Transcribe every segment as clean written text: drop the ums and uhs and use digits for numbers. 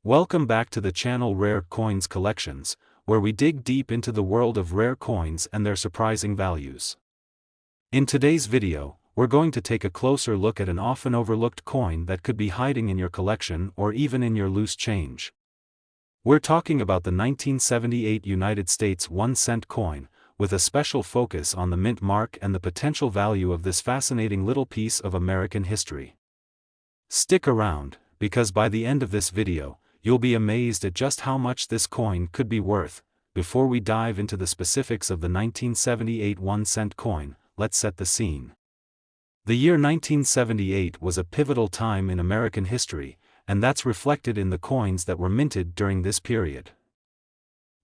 Welcome back to the channel Rare Coins Collections, where we dig deep into the world of rare coins and their surprising values. In today's video, we're going to take a closer look at an often overlooked coin that could be hiding in your collection or even in your loose change. We're talking about the 1978 United States 1-cent coin, with a special focus on the mint mark and the potential value of this fascinating little piece of American history. Stick around, because by the end of this video, you'll be amazed at just how much this coin could be worth. Before we dive into the specifics of the 1978 1-cent coin, let's set the scene. The year 1978 was a pivotal time in American history, and that's reflected in the coins that were minted during this period.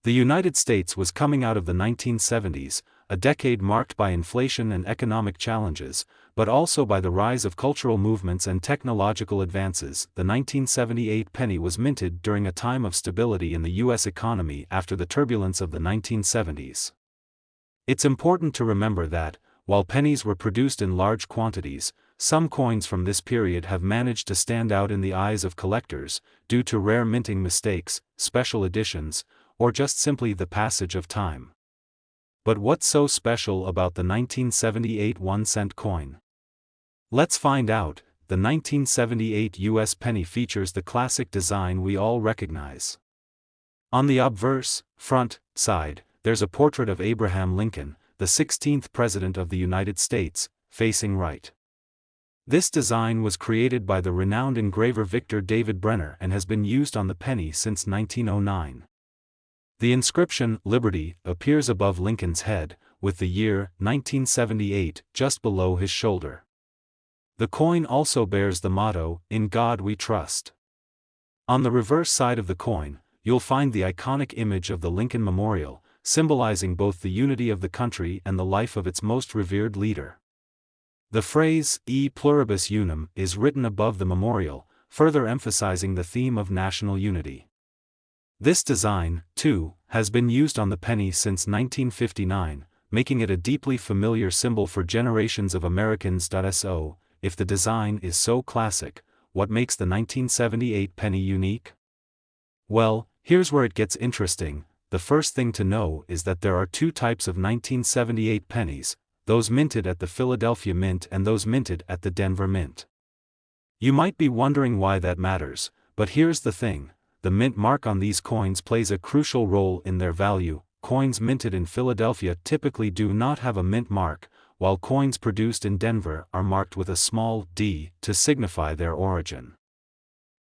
The United States was coming out of the 1970s, a decade marked by inflation and economic challenges, but also by the rise of cultural movements and technological advances. The 1978 penny was minted during a time of stability in the U.S. economy after the turbulence of the 1970s. It's important to remember that, while pennies were produced in large quantities, some coins from this period have managed to stand out in the eyes of collectors, due to rare minting mistakes, special editions, or just simply the passage of time. But what's so special about the 1978 1-cent coin? Let's find out. The 1978 U.S. penny features the classic design we all recognize. On the obverse, front, side, there's a portrait of Abraham Lincoln, the 16th President of the United States, facing right. This design was created by the renowned engraver Victor David Brenner and has been used on the penny since 1909. The inscription, Liberty, appears above Lincoln's head, with the year, 1978, just below his shoulder. The coin also bears the motto, In God We Trust. On the reverse side of the coin, you'll find the iconic image of the Lincoln Memorial, symbolizing both the unity of the country and the life of its most revered leader. The phrase, E pluribus unum, is written above the memorial, further emphasizing the theme of national unity. This design, too, has been used on the penny since 1959, making it a deeply familiar symbol for generations of Americans. So, if the design is so classic, what makes the 1978 penny unique? Well, here's where it gets interesting. The first thing to know is that there are two types of 1978 pennies, those minted at the Philadelphia Mint and those minted at the Denver Mint. You might be wondering why that matters, but here's the thing. The mint mark on these coins plays a crucial role in their value. Coins minted in Philadelphia typically do not have a mint mark, while coins produced in Denver are marked with a small d to signify their origin.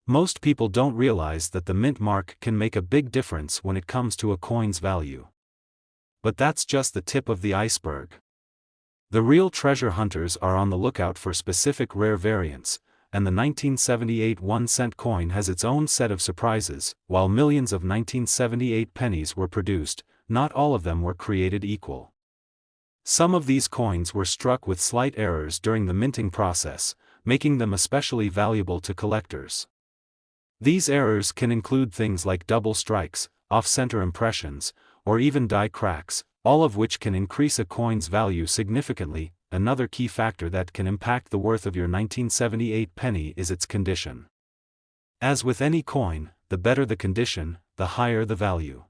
Most people don't realize that the mint mark can make a big difference when it comes to a coin's value. But that's just the tip of the iceberg. The real treasure hunters are on the lookout for specific rare variants, and the 1978 1-cent coin has its own set of surprises. While millions of 1978 pennies were produced, not all of them were created equal. Some of these coins were struck with slight errors during the minting process, making them especially valuable to collectors. These errors can include things like double strikes, off-center impressions, or even die cracks, all of which can increase a coin's value significantly. Another key factor that can impact the worth of your 1978 penny is its condition. As with any coin, the better the condition, the higher the value.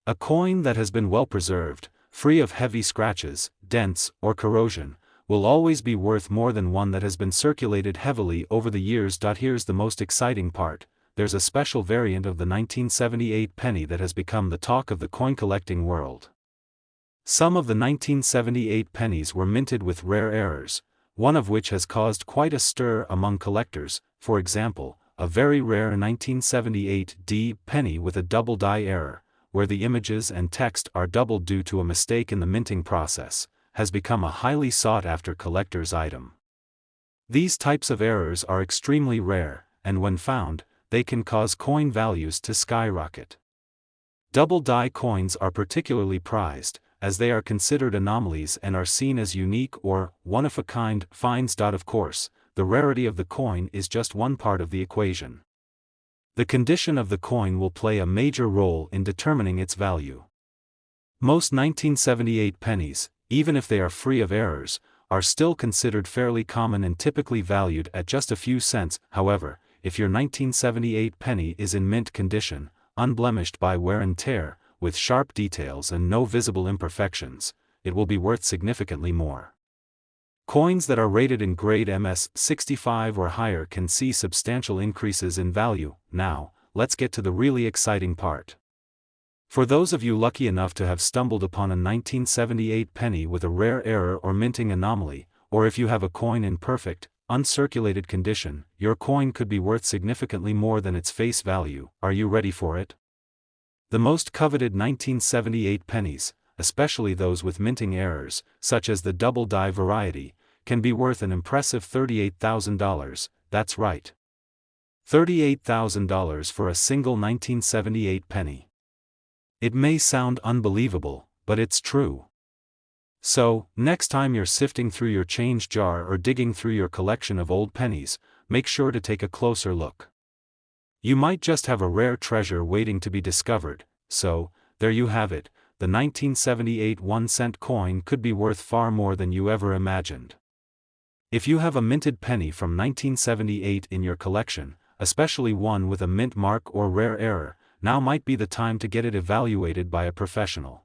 A coin that has been well preserved, free of heavy scratches, dents, or corrosion, will always be worth more than one that has been circulated heavily over the years. Here's the most exciting part. There's a special variant of the 1978 penny that has become the talk of the coin collecting world. Some of the 1978 pennies were minted with rare errors, one of which has caused quite a stir among collectors. For example, a very rare 1978 D penny with a double die error, where the images and text are doubled due to a mistake in the minting process, has become a highly sought-after collector's item. These types of errors are extremely rare, and when found, they can cause coin values to skyrocket. Double die coins are particularly prized, as they are considered anomalies and are seen as unique or one-of-a-kind finds. Of course, the rarity of the coin is just one part of the equation. The condition of the coin will play a major role in determining its value. Most 1978 pennies, even if they are free of errors, are still considered fairly common and typically valued at just a few cents. However, if your 1978 penny is in mint condition, unblemished by wear and tear, with sharp details and no visible imperfections, it will be worth significantly more. Coins that are rated in grade MS-65 or higher can see substantial increases in value. Now, let's get to the really exciting part. For those of you lucky enough to have stumbled upon a 1978 penny with a rare error or minting anomaly, or if you have a coin in perfect, uncirculated condition, your coin could be worth significantly more than its face value. Are you ready for it? The most coveted 1978 pennies, especially those with minting errors, such as the double die variety, can be worth an impressive $38,000, that's right. $38,000 for a single 1978 penny. It may sound unbelievable, but it's true. So, next time you're sifting through your change jar or digging through your collection of old pennies, make sure to take a closer look. You might just have a rare treasure waiting to be discovered. So, there you have it. The 1978 1-cent coin could be worth far more than you ever imagined. If you have a minted penny from 1978 in your collection, especially one with a mint mark or rare error, now might be the time to get it evaluated by a professional.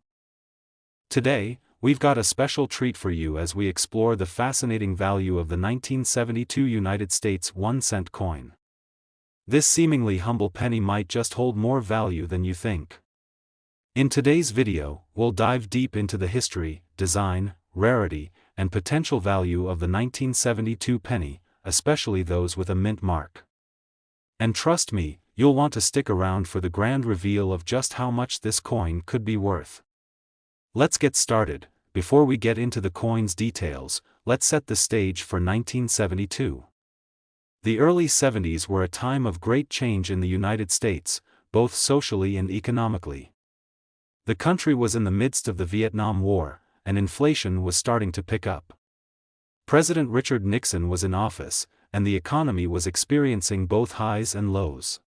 Today, we've got a special treat for you as we explore the fascinating value of the 1972 United States 1-cent coin. This seemingly humble penny might just hold more value than you think. In today's video, we'll dive deep into the history, design, rarity, and potential value of the 1972 penny, especially those with a mint mark. And trust me, you'll want to stick around for the grand reveal of just how much this coin could be worth. Let's get started. Before we get into the coin's details, let's set the stage for 1972. The early 70s were a time of great change in the United States, both socially and economically. The country was in the midst of the Vietnam War, and inflation was starting to pick up. President Richard Nixon was in office, and the economy was experiencing both highs and lows.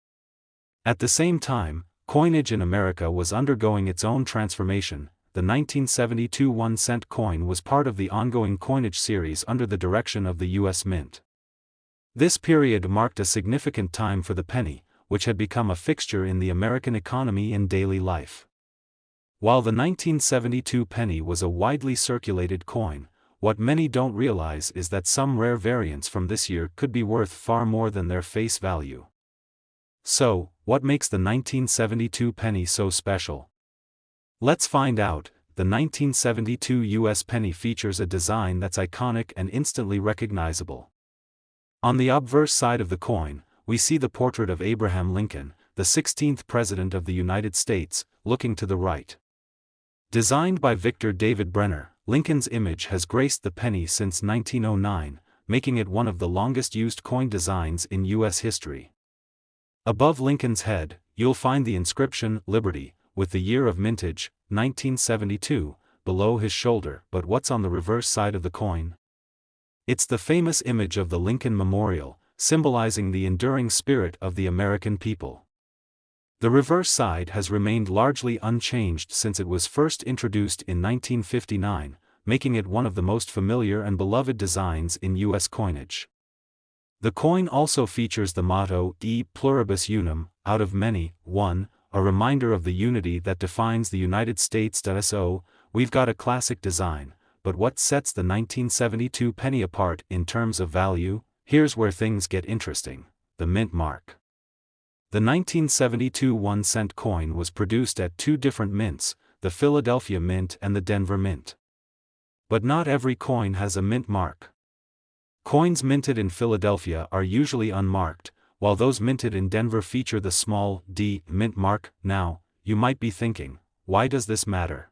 At the same time, coinage in America was undergoing its own transformation. The 1972 1-cent coin was part of the ongoing coinage series under the direction of the U.S. Mint. This period marked a significant time for the penny, which had become a fixture in the American economy and daily life. While the 1972 penny was a widely circulated coin, what many don't realize is that some rare variants from this year could be worth far more than their face value. So, what makes the 1972 penny so special? Let's find out. The 1972 U.S. penny features a design that's iconic and instantly recognizable. On the obverse side of the coin, we see the portrait of Abraham Lincoln, the 16th President of the United States, looking to the right. Designed by Victor David Brenner, Lincoln's image has graced the penny since 1909, making it one of the longest-used coin designs in U.S. history. Above Lincoln's head, you'll find the inscription, Liberty, with the year of mintage, 1972, below his shoulder. But what's on the reverse side of the coin? It's the famous image of the Lincoln Memorial, symbolizing the enduring spirit of the American people. The reverse side has remained largely unchanged since it was first introduced in 1959, making it one of the most familiar and beloved designs in U.S. coinage. The coin also features the motto, E pluribus unum, out of many, one, a reminder of the unity that defines the United States. So, we've got a classic design, but what sets the 1972 penny apart in terms of value? Here's where things get interesting: the mint mark. The 1972 1-cent coin was produced at two different mints, the Philadelphia Mint and the Denver Mint. But not every coin has a mint mark. Coins minted in Philadelphia are usually unmarked, while those minted in Denver feature the small D mint mark. Now, you might be thinking, why does this matter?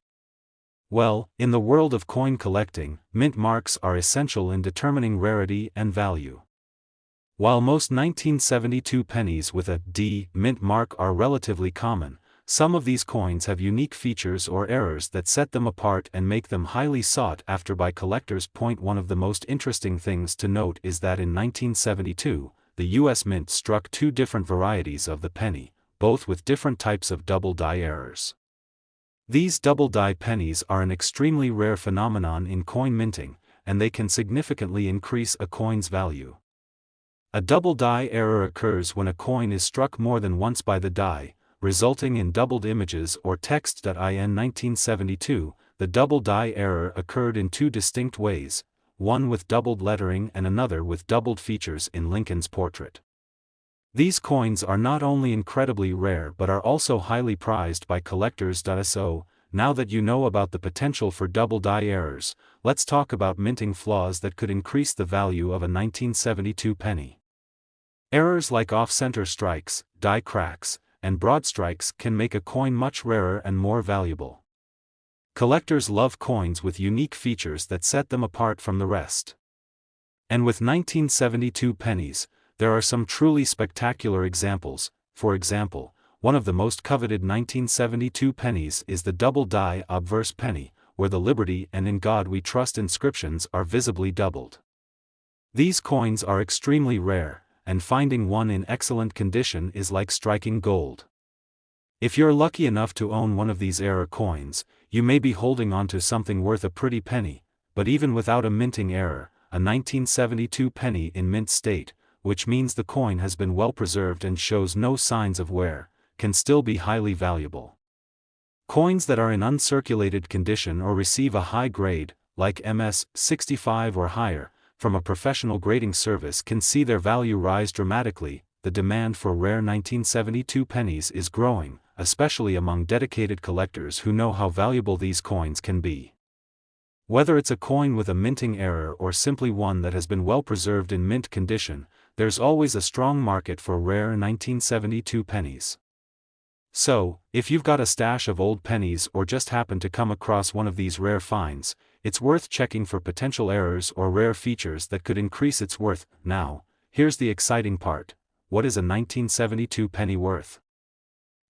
Well, in the world of coin collecting, mint marks are essential in determining rarity and value. While most 1972 pennies with a D mint mark are relatively common, some of these coins have unique features or errors that set them apart and make them highly sought after by collectors. One of the most interesting things to note is that in 1972, the U.S. Mint struck two different varieties of the penny, both with different types of double die errors. These double die pennies are an extremely rare phenomenon in coin minting, and they can significantly increase a coin's value. A double die error occurs when a coin is struck more than once by the die, resulting in doubled images or text. In 1972, the double die error occurred in two distinct ways, one with doubled lettering and another with doubled features in Lincoln's portrait. These coins are not only incredibly rare but are also highly prized by collectors. So, now that you know about the potential for double die errors, let's talk about minting flaws that could increase the value of a 1972 penny. Errors like off-center strikes, die cracks, and broad strikes can make a coin much rarer and more valuable. Collectors love coins with unique features that set them apart from the rest. And with 1972 pennies, there are some truly spectacular examples. For example, one of the most coveted 1972 pennies is the double die obverse penny, where the Liberty and In God We Trust inscriptions are visibly doubled. These coins are extremely rare, and finding one in excellent condition is like striking gold. If you're lucky enough to own one of these error coins, you may be holding on to something worth a pretty penny, but even without a minting error, a 1972 penny in mint state, which means the coin has been well preserved and shows no signs of wear, can still be highly valuable. Coins that are in uncirculated condition or receive a high grade, like MS 65 or higher, from a professional grading service can see their value rise dramatically. The demand for rare 1972 pennies is growing, especially among dedicated collectors who know how valuable these coins can be. Whether it's a coin with a minting error or simply one that has been well preserved in mint condition, there's always a strong market for rare 1972 pennies. So, if you've got a stash of old pennies or just happen to come across one of these rare finds, it's worth checking for potential errors or rare features that could increase its worth. Now, here's the exciting part. What is a 1972 penny worth?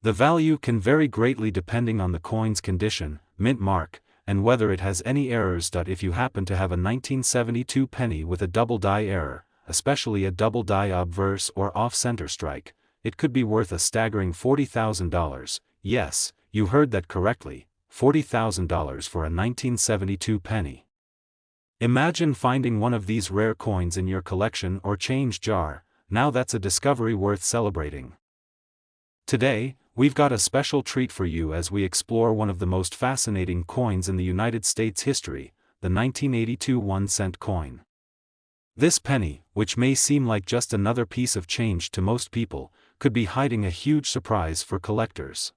The value can vary greatly depending on the coin's condition, mint mark, and whether it has any errors. If you happen to have a 1972 penny with a double die error, especially a double die obverse or off-center strike, it could be worth a staggering $40,000. Yes, you heard that correctly, $40,000 for a 1972 penny. Imagine finding one of these rare coins in your collection or change jar. Now that's a discovery worth celebrating. Today, we've got a special treat for you as we explore one of the most fascinating coins in the United States history, the 1982 1-cent coin. This penny, which may seem like just another piece of change to most people, could be hiding a huge surprise for collectors.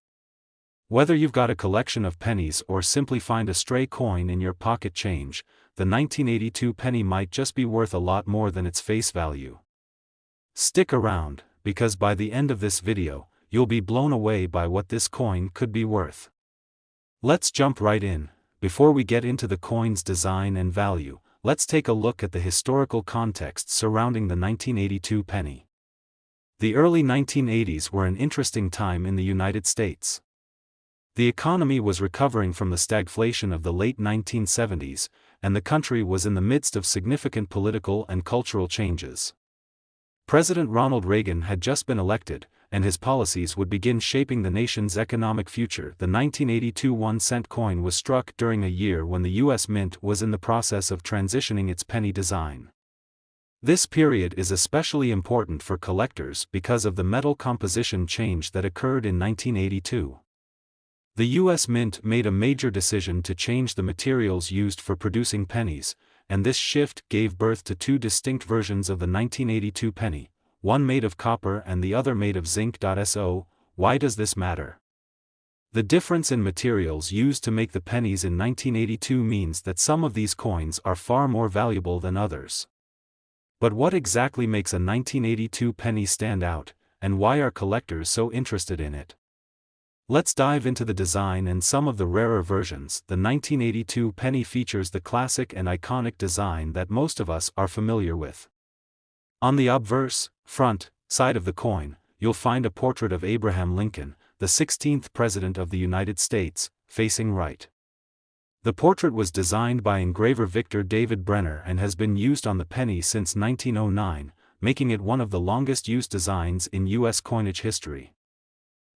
Whether you've got a collection of pennies or simply find a stray coin in your pocket change, the 1982 penny might just be worth a lot more than its face value. Stick around, because by the end of this video, you'll be blown away by what this coin could be worth. Let's jump right in. Before we get into the coin's design and value, let's take a look at the historical context surrounding the 1982 penny. The early 1980s were an interesting time in the United States. The economy was recovering from the stagflation of the late 1970s, and the country was in the midst of significant political and cultural changes. President Ronald Reagan had just been elected, and his policies would begin shaping the nation's economic future. The 1982 1-cent coin was struck during a year when the U.S. Mint was in the process of transitioning its penny design. This period is especially important for collectors because of the metal composition change that occurred in 1982. The U.S. Mint made a major decision to change the materials used for producing pennies, and this shift gave birth to two distinct versions of the 1982 penny, one made of copper and the other made of zinc. So, why does this matter? The difference in materials used to make the pennies in 1982 means that some of these coins are far more valuable than others. But what exactly makes a 1982 penny stand out, and why are collectors so interested in it? Let's dive into the design and some of the rarer versions. The 1982 penny features the classic and iconic design that most of us are familiar with. On the obverse, front, side of the coin, you'll find a portrait of Abraham Lincoln, the 16th President of the United States, facing right. The portrait was designed by engraver Victor David Brenner and has been used on the penny since 1909, making it one of the longest-used designs in U.S. coinage history.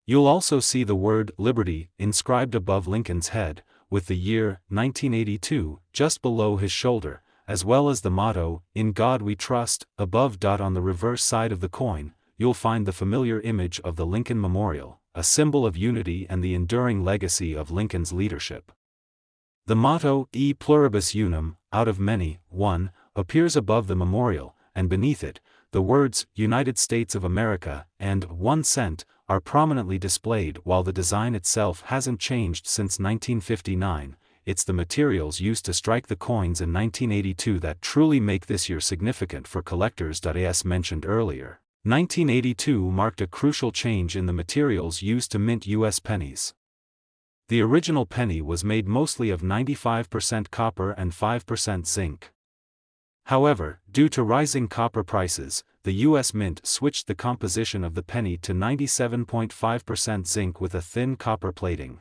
You'll also see the word Liberty inscribed above Lincoln's head, with the year 1982 just below his shoulder, as well as the motto, "In God We Trust," above. On the reverse side of the coin, you'll find the familiar image of the Lincoln Memorial, a symbol of unity and the enduring legacy of Lincoln's leadership. The motto, "E pluribus unum," out of many, one, appears above the memorial, and beneath it, the words, "United States of America," and 1 cent, are prominently displayed. While the design itself hasn't changed since 1959, it's the materials used to strike the coins in 1982 that truly make this year significant for collectors. As mentioned earlier, 1982 marked a crucial change in the materials used to mint U.S. pennies. The original penny was made mostly of 95% copper and 5% zinc. However, due to rising copper prices, the U.S. Mint switched the composition of the penny to 97.5% zinc with a thin copper plating.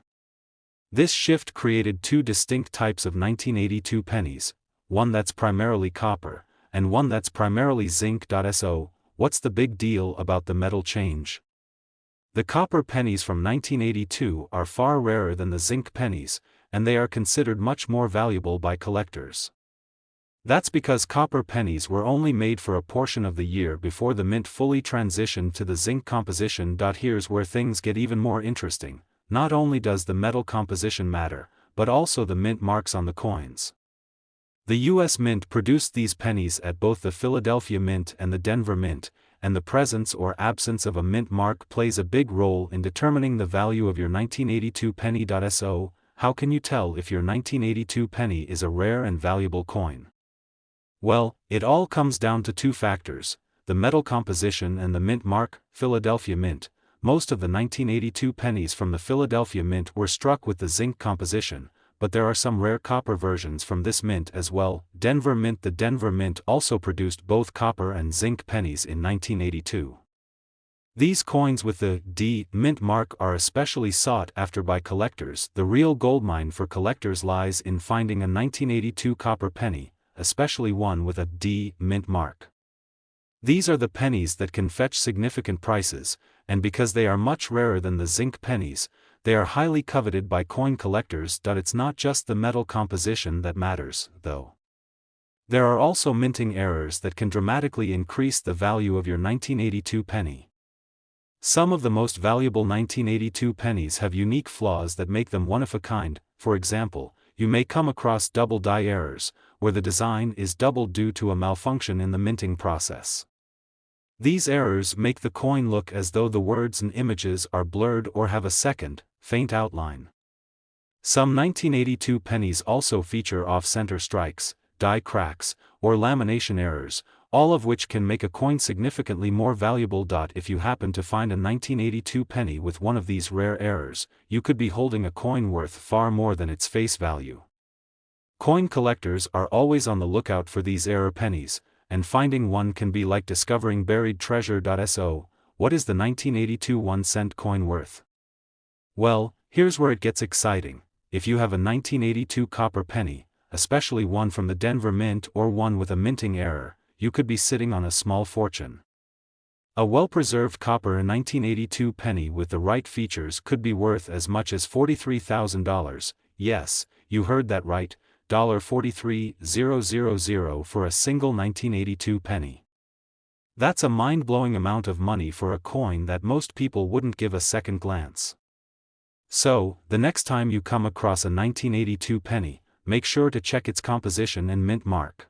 This shift created two distinct types of 1982 pennies, one that's primarily copper, and one that's primarily zinc. So, what's the big deal about the metal change? The copper pennies from 1982 are far rarer than the zinc pennies, and they are considered much more valuable by collectors. That's because copper pennies were only made for a portion of the year before the mint fully transitioned to the zinc composition. Here's where things get even more interesting. Not only does the metal composition matter, but also the mint marks on the coins. The U.S. Mint produced these pennies at both the Philadelphia Mint and the Denver Mint, and the presence or absence of a mint mark plays a big role in determining the value of your 1982 penny. So, how can you tell if your 1982 penny is a rare and valuable coin? Well, it all comes down to two factors, the metal composition and the mint mark. Philadelphia Mint. Most of the 1982 pennies from the Philadelphia Mint were struck with the zinc composition, but there are some rare copper versions from this mint as well. Denver Mint. The Denver Mint also produced both copper and zinc pennies in 1982. These coins with the D mint mark are especially sought after by collectors. The real goldmine for collectors lies in finding a 1982 copper penny, especially one with a D mint mark. These are the pennies that can fetch significant prices, and because they are much rarer than the zinc pennies, they are highly coveted by coin collectors. It's not just the metal composition that matters, though. There are also minting errors that can dramatically increase the value of your 1982 penny. Some of the most valuable 1982 pennies have unique flaws that make them one of a kind. For example, you may come across double die errors, where the design is doubled due to a malfunction in the minting process. These errors make the coin look as though the words and images are blurred or have a second, faint outline. Some 1982 pennies also feature off-center strikes, die cracks, or lamination errors, all of which can make a coin significantly more valuable. If you happen to find a 1982 penny with one of these rare errors, you could be holding a coin worth far more than its face value. Coin collectors are always on the lookout for these error pennies, and finding one can be like discovering buried treasure. So, what is the 1982 1-cent coin worth? Well, here's where it gets exciting. If you have a 1982 copper penny, especially one from the Denver Mint or one with a minting error, you could be sitting on a small fortune. A well-preserved copper 1982 penny with the right features could be worth as much as $43,000. Yes, you heard that right. $43,000 for a single 1982 penny. That's a mind-blowing amount of money for a coin that most people wouldn't give a second glance. So, the next time you come across a 1982 penny, make sure to check its composition and mint mark.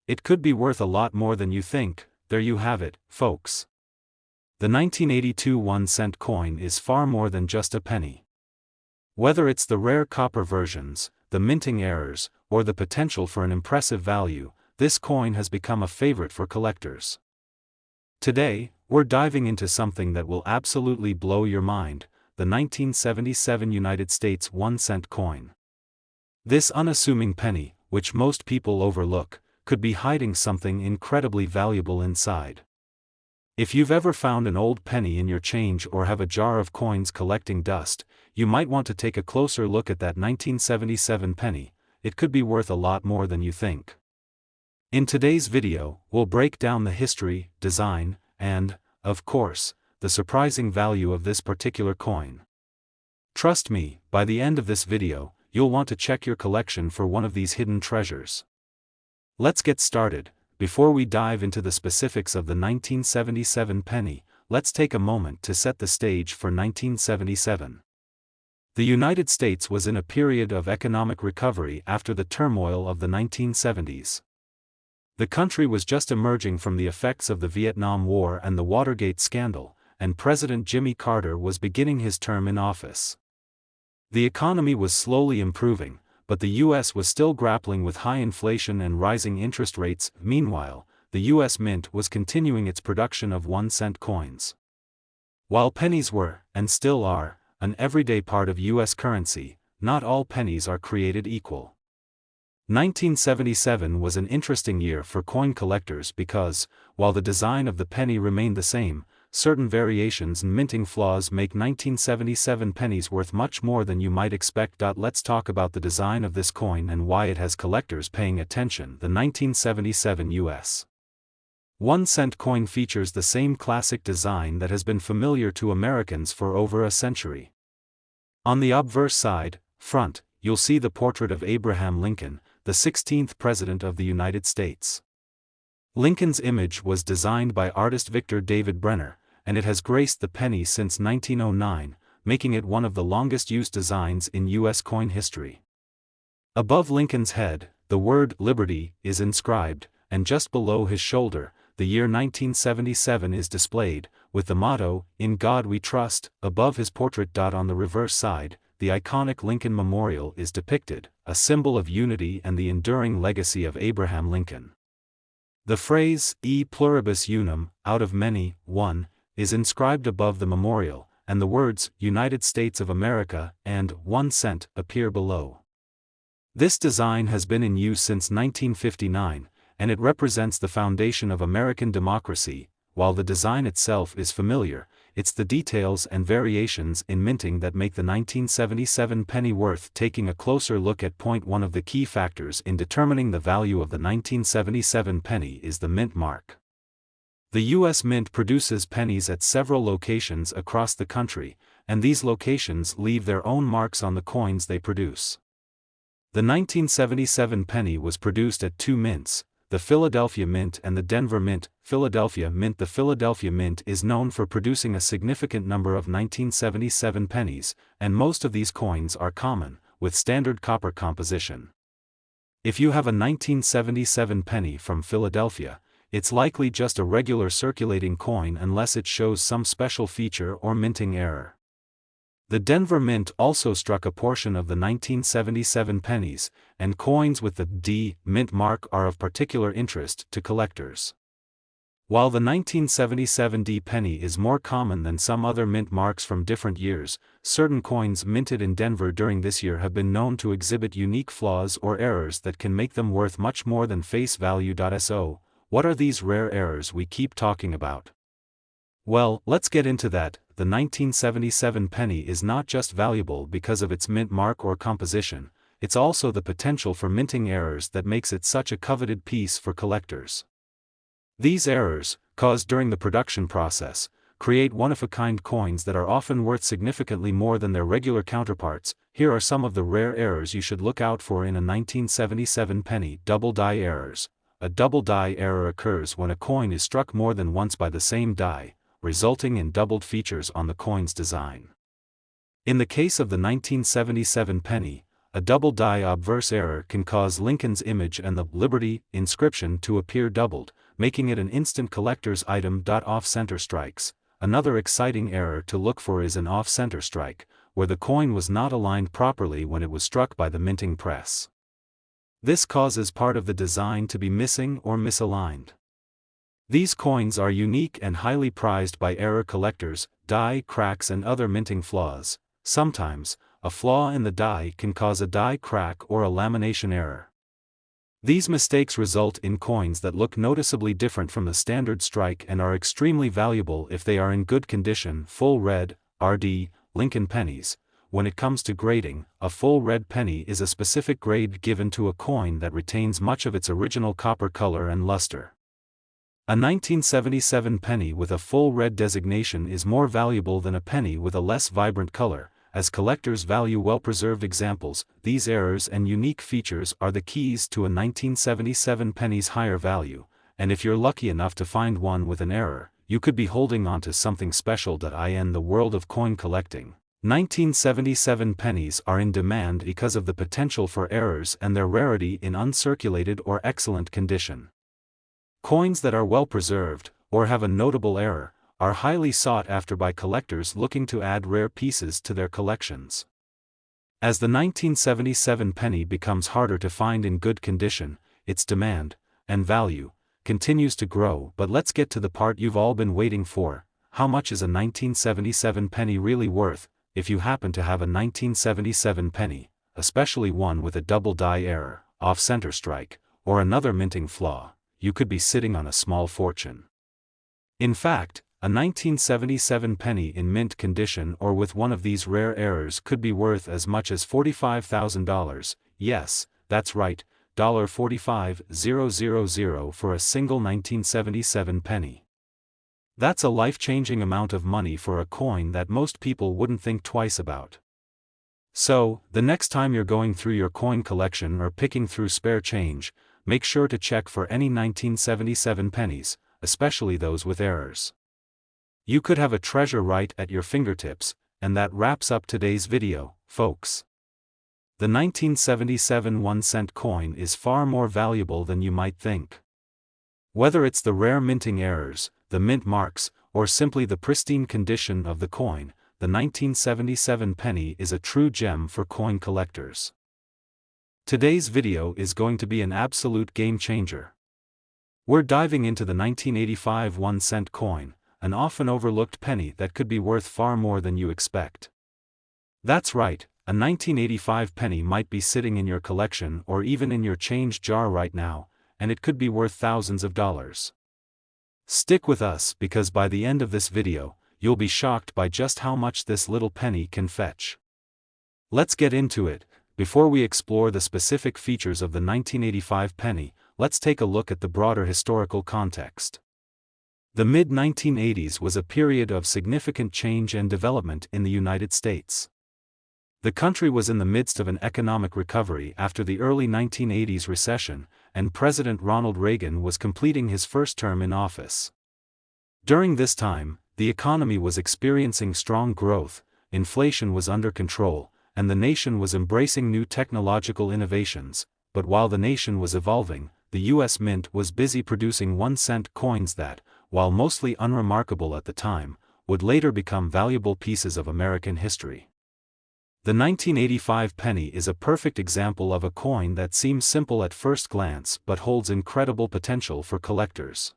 It could be worth a lot more than you think. There you have it, folks. The 1982 1-cent coin is far more than just a penny. Whether it's the rare copper versions, the minting errors, or the potential for an impressive value, this coin has become a favorite for collectors. Today, we're diving into something that will absolutely blow your mind, the 1977 United States 1-cent coin. This unassuming penny, which most people overlook, could be hiding something incredibly valuable inside. If you've ever found an old penny in your change or have a jar of coins collecting dust, you might want to take a closer look at that 1977 penny. It could be worth a lot more than you think. In today's video, we'll break down the history, design, and, of course, the surprising value of this particular coin. Trust me, by the end of this video, you'll want to check your collection for one of these hidden treasures. Let's get started. Before we dive into the specifics of the 1977 penny, let's take a moment to set the stage for 1977. The United States was in a period of economic recovery after the turmoil of the 1970s. The country was just emerging from the effects of the Vietnam War and the Watergate scandal, and President Jimmy Carter was beginning his term in office. The economy was slowly improving, but the U.S. was still grappling with high inflation and rising interest rates. Meanwhile, the U.S. Mint was continuing its production of 1-cent coins. While pennies were, and still are, an everyday part of U.S. currency, not all pennies are created equal. 1977 was an interesting year for coin collectors because, while the design of the penny remained the same, certain variations and minting flaws make 1977 pennies worth much more than you might expect. Let's talk about the design of this coin and why it has collectors paying attention. The 1977 U.S. 1-cent coin features the same classic design that has been familiar to Americans for over a century. On the obverse side, front, you'll see the portrait of Abraham Lincoln, the 16th President of the United States. Lincoln's image was designed by artist Victor David Brenner, and it has graced the penny since 1909, making it one of the longest-used designs in U.S. coin history. Above Lincoln's head, the word "Liberty" is inscribed, and just below his shoulder, the year 1977 is displayed, with the motto, "In God We Trust," above his portrait. On the reverse side, the iconic Lincoln Memorial is depicted, a symbol of unity and the enduring legacy of Abraham Lincoln. The phrase, "E pluribus unum," out of many, one, is inscribed above the memorial, and the words, "United States of America," and 1 cent, appear below. This design has been in use since 1959, and it represents the foundation of American democracy. While the design itself is familiar, it's the details and variations in minting that make the 1977 penny worth taking a closer look at. One of the key factors in determining the value of the 1977 penny is the mint mark. The U.S. Mint produces pennies at several locations across the country, and these locations leave their own marks on the coins they produce. The 1977 penny was produced at two mints, the Philadelphia Mint and the Denver Mint. Philadelphia Mint. The Philadelphia Mint is known for producing a significant number of 1977 pennies, and most of these coins are common, with standard copper composition. If you have a 1977 penny from Philadelphia, it's likely just a regular circulating coin unless it shows some special feature or minting error. The Denver Mint also struck a portion of the 1977 pennies, and coins with the D mint mark are of particular interest to collectors. While the 1977 D penny is more common than some other mint marks from different years, certain coins minted in Denver during this year have been known to exhibit unique flaws or errors that can make them worth much more than face value. So, what are these rare errors we keep talking about? Well, let's get into that. The 1977 penny is not just valuable because of its mint mark or composition, it's also the potential for minting errors that makes it such a coveted piece for collectors. These errors, caused during the production process, create one-of-a-kind coins that are often worth significantly more than their regular counterparts. Here are some of the rare errors you should look out for in a 1977 penny. Double die errors. A double die error occurs when a coin is struck more than once by the same die, resulting in doubled features on the coin's design. In the case of the 1977 penny, a double die obverse error can cause Lincoln's image and the "Liberty" inscription to appear doubled, making it an instant collector's item. Off-center strikes. Another exciting error to look for is an off-center strike, where the coin was not aligned properly when it was struck by the minting press. This causes part of the design to be missing or misaligned. These coins are unique and highly prized by error collectors. Die cracks and other minting flaws. Sometimes, a flaw in the die can cause a die crack or a lamination error. These mistakes result in coins that look noticeably different from the standard strike and are extremely valuable if they are in good condition. Full red, RD, Lincoln pennies. When it comes to grading, a full red penny is a specific grade given to a coin that retains much of its original copper color and luster. A 1977 penny with a full red designation is more valuable than a penny with a less vibrant color, as collectors value well-preserved examples. These errors and unique features are the keys to a 1977 penny's higher value, and if you're lucky enough to find one with an error, you could be holding on to something special. In the world of coin collecting, 1977 pennies are in demand because of the potential for errors and their rarity in uncirculated or excellent condition. Coins that are well preserved, or have a notable error, are highly sought after by collectors looking to add rare pieces to their collections. As the 1977 penny becomes harder to find in good condition, its demand, and value, continues to grow. But let's get to the part you've all been waiting for: how much is a 1977 penny really worth? If you happen to have a 1977 penny, especially one with a double die error, off-center strike, or another minting flaw, you could be sitting on a small fortune. In fact, a 1977 penny in mint condition or with one of these rare errors could be worth as much as $45,000, yes, that's right, $45,000 for a single 1977 penny. That's a life-changing amount of money for a coin that most people wouldn't think twice about. So, the next time you're going through your coin collection or picking through spare change, make sure to check for any 1977 pennies, especially those with errors. You could have a treasure right at your fingertips, and that wraps up today's video, folks. The 1977 1-cent coin is far more valuable than you might think. Whether it's the rare minting errors, the mint marks, or simply the pristine condition of the coin, the 1977 penny is a true gem for coin collectors. Today's video is going to be an absolute game changer. We're diving into the 1985 1-cent coin, an often overlooked penny that could be worth far more than you expect. That's right, a 1985 penny might be sitting in your collection or even in your change jar right now, and it could be worth thousands of dollars. Stick with us because by the end of this video, you'll be shocked by just how much this little penny can fetch. Let's get into it. Before we explore the specific features of the 1985 penny, let's take a look at the broader historical context. The mid-1980s was a period of significant change and development in the United States. The country was in the midst of an economic recovery after the early 1980s recession, and President Ronald Reagan was completing his first term in office. During this time, the economy was experiencing strong growth, inflation was under control, and the nation was embracing new technological innovations. But while the nation was evolving, the U.S. Mint was busy producing 1-cent coins that, while mostly unremarkable at the time, would later become valuable pieces of American history. The 1985 penny is a perfect example of a coin that seems simple at first glance but holds incredible potential for collectors.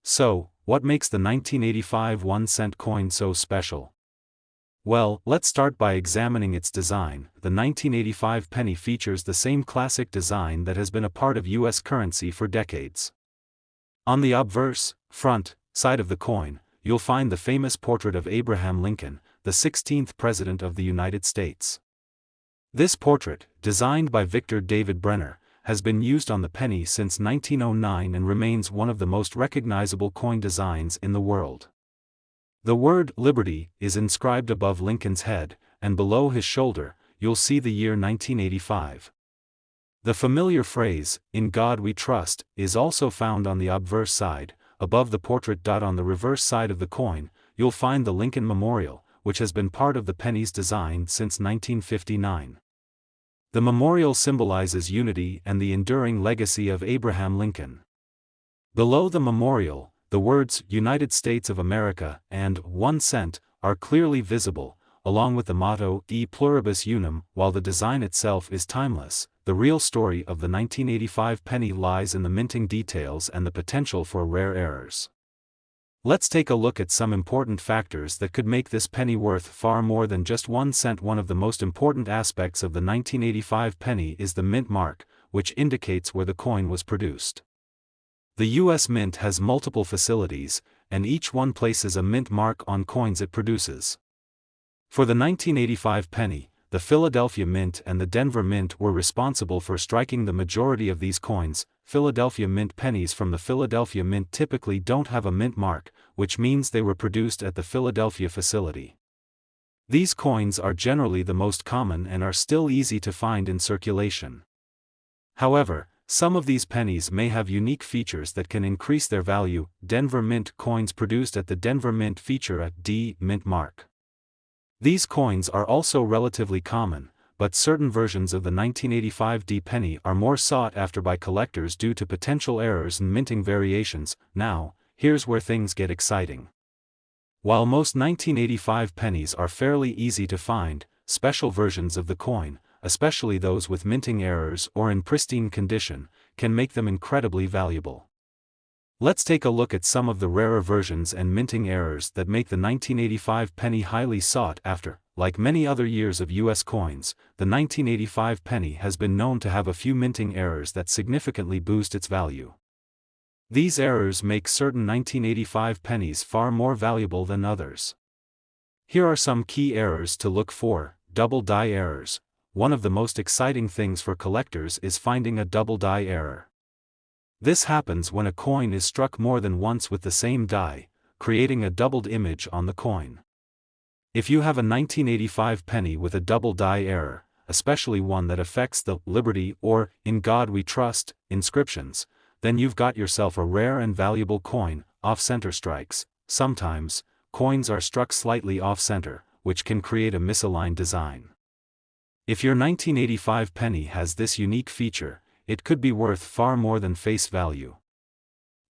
So, what makes the 1985 1-cent coin so special? Well, let's start by examining its design. The 1985 penny features the same classic design that has been a part of U.S. currency for decades. On the obverse, front, side of the coin, you'll find the famous portrait of Abraham Lincoln, the 16th President of the United States. This portrait, designed by Victor David Brenner, has been used on the penny since 1909 and remains one of the most recognizable coin designs in the world. The word "Liberty" is inscribed above Lincoln's head, and below his shoulder, you'll see the year 1985. The familiar phrase, "In God We Trust," is also found on the obverse side. Above the portrait. On the reverse side of the coin, you'll find the Lincoln Memorial, which has been part of the penny's design since 1959. The memorial symbolizes unity and the enduring legacy of Abraham Lincoln. Below the memorial, the words "United States of America" and "1 cent" are clearly visible, along with the motto "E pluribus unum." While the design itself is timeless, the real story of the 1985 penny lies in the minting details and the potential for rare errors. Let's take a look at some important factors that could make this penny worth far more than just 1 cent. One of the most important aspects of the 1985 penny is the mint mark, which indicates where the coin was produced. The U.S. Mint has multiple facilities, and each one places a mint mark on coins it produces. For the 1985 penny, the Philadelphia Mint and the Denver Mint were responsible for striking the majority of these coins. Philadelphia Mint pennies from the Philadelphia Mint typically don't have a mint mark, which means they were produced at the Philadelphia facility. These coins are generally the most common and are still easy to find in circulation. However, some of these pennies may have unique features that can increase their value. Denver Mint coins produced at the Denver Mint feature a D mint mark. These coins are also relatively common, but certain versions of the 1985 D penny are more sought after by collectors due to potential errors and minting variations. Now, here's where things get exciting. While most 1985 pennies are fairly easy to find, special versions of the coin, especially those with minting errors or in pristine condition, can make them incredibly valuable. Let's take a look at some of the rarer versions and minting errors that make the 1985 penny highly sought after. Like many other years of US coins, the 1985 penny has been known to have a few minting errors that significantly boost its value. These errors make certain 1985 pennies far more valuable than others. Here are some key errors to look for. Double die errors. One of the most exciting things for collectors is finding a double die error. This happens when a coin is struck more than once with the same die, creating a doubled image on the coin. If you have a 1985 penny with a double die error, especially one that affects the "Liberty" or "In God We Trust" inscriptions, then you've got yourself a rare and valuable coin. Off-center strikes. Sometimes, coins are struck slightly off-center, which can create a misaligned design. If your 1985 penny has this unique feature, it could be worth far more than face value.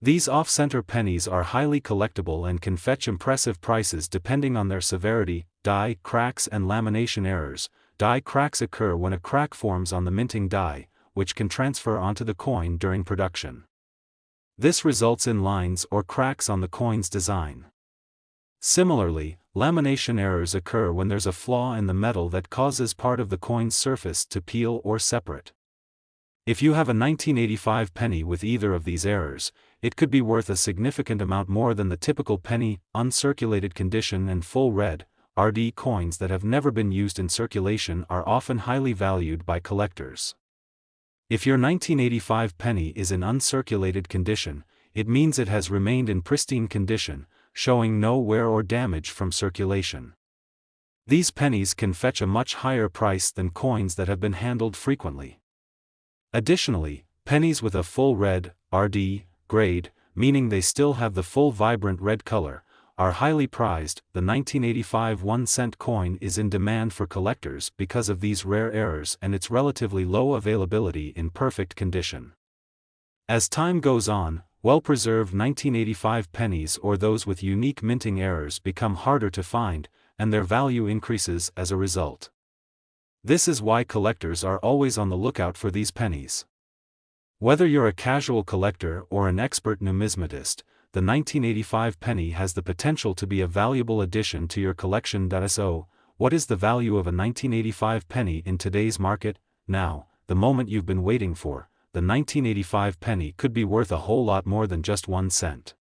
These off-center pennies are highly collectible and can fetch impressive prices depending on their severity. Die cracks and lamination errors. Die cracks occur when a crack forms on the minting die, which can transfer onto the coin during production. This results in lines or cracks on the coin's design. Similarly, lamination errors occur when there's a flaw in the metal that causes part of the coin's surface to peel or separate. If you have a 1985 penny with either of these errors, it could be worth a significant amount more than the typical penny. Uncirculated condition and full red, RD coins that have never been used in circulation are often highly valued by collectors. If your 1985 penny is in uncirculated condition, it means it has remained in pristine condition, showing no wear or damage from circulation. These pennies can fetch a much higher price than coins that have been handled frequently. Additionally, pennies with a full red, RD, grade, meaning they still have the full vibrant red color, are highly prized. The 1985 1-cent coin is in demand for collectors because of these rare errors and its relatively low availability in perfect condition. As time goes on, well-preserved 1985 pennies or those with unique minting errors become harder to find, and their value increases as a result. This is why collectors are always on the lookout for these pennies. Whether you're a casual collector or an expert numismatist, the 1985 penny has the potential to be a valuable addition to your collection. So, what is the value of a 1985 penny in today's market? Now, the moment you've been waiting for, the 1985 penny could be worth a whole lot more than just 1 cent.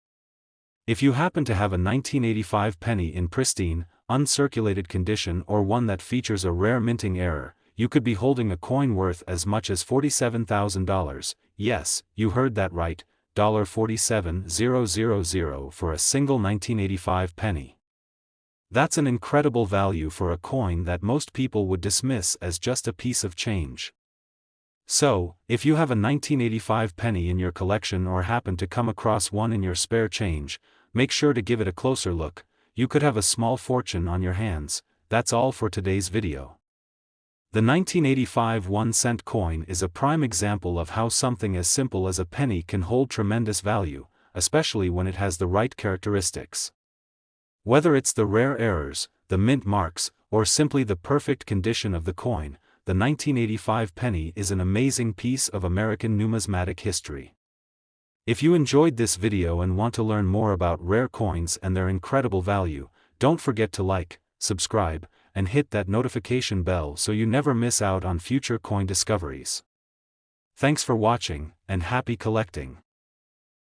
If you happen to have a 1985 penny in pristine, uncirculated condition or one that features a rare minting error, you could be holding a coin worth as much as $47,000. Yes, you heard that right. $47,000 for a single 1985 penny. That's an incredible value for a coin that most people would dismiss as just a piece of change. So, if you have a 1985 penny in your collection or happen to come across one in your spare change, make sure to give it a closer look. You could have a small fortune on your hands. That's all for today's video. The 1985 1-cent coin is a prime example of how something as simple as a penny can hold tremendous value, especially when it has the right characteristics. Whether it's the rare errors, the mint marks, or simply the perfect condition of the coin, the 1985 penny is an amazing piece of American numismatic history. If you enjoyed this video and want to learn more about rare coins and their incredible value, don't forget to like, subscribe, and hit that notification bell so you never miss out on future coin discoveries. Thanks for watching, and happy collecting!